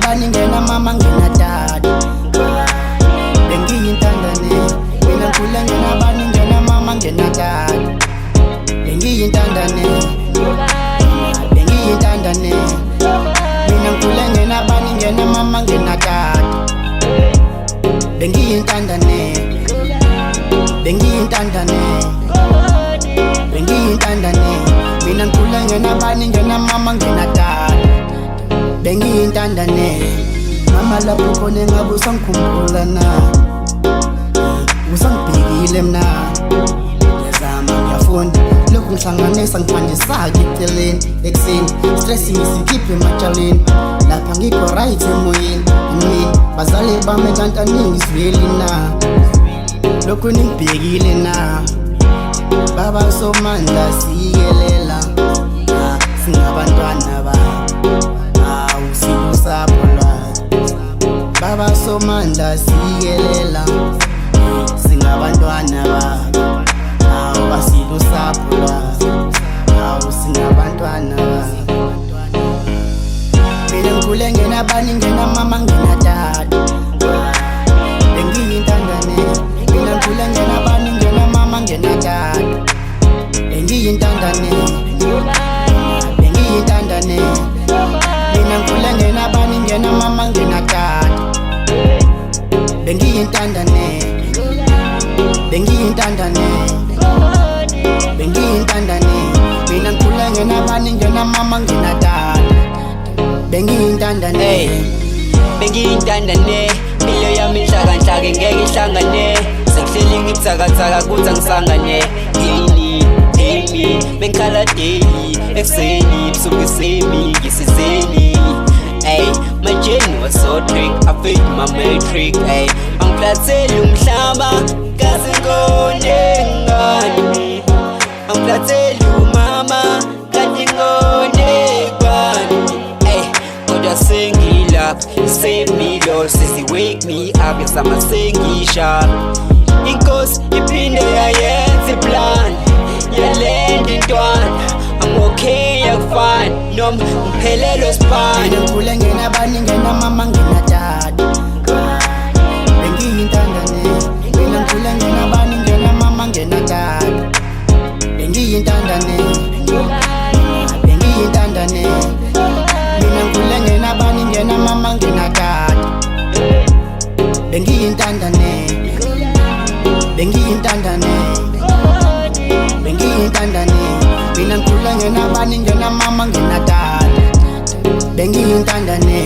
bani ngena mama ngena dada bengiyintandane mina ngikhule ngena bani ngena mama ngena dada bengiyintandane bengiyintandane mina ngikhule ngena bani ngena mama ngena dada bengiyintandane bengiyintandane bengiyintandane mina ngikhule ngena bani ngena mama ngena dada bengiyintandane mama lapho khona ngabe usangikhumbula na usangibhekile mina ngiyazama ngiyafunda lokhu ngihlanganisa ngiphandisake eceleni ekuseni stress ngisikhiphe ematshaleni lapha ngikho right emoyeni yini bazali bami kanti aningisweli na lokhu ningibhekile na baba somandla siyelela singabantwana ba awusilusapho lwakho baba somandla siyelela singabantwana bakho awubasilusapho lwakho awusingabantwana bakho mina ngikhule ngena bani ngena mama ngena dada bengiyintandane mina ngikhule ngena bani ngena mama ngena dada bengiyintandane bengiyintandane mina ngikhule ngena bani ngena mama ngena dada bengiyintandane bengiyintandane bengiyintandane mina ngikhule ngena bani ngena mama ngena dada bengiyintandane bengiyintandane impilo yami inhlakanhlaka ngeke ihlangane sengihleli ngibusakathaka kuthi angisangane daily bengikhala daily ekuseni ebusuku esemi ngisizeni my journey was so trick I failed my matric angiphatheli umhlaba kaze ngone ngani angiphatheli umama kanti ngone kwani kodwa sengilapha save me Lord sizi wake me up yasama sengisha inkosi iphinde yayenza iplan yalenda intwana I'm okay yakufana noma ngiphelelwe sipani mina ngikhule ngena bani ngena mama ngena dada bengiyintandane mina ngikhule ngena bani ngena mama ngena dada bengiyintandane bengiyintandane mina ngikhule ngena bani ngena mama ngena dada bengiyintandane bengiyintandane bengiyintandane mina ngikhule ngena bani ngena mama ngena dada bengiyintandane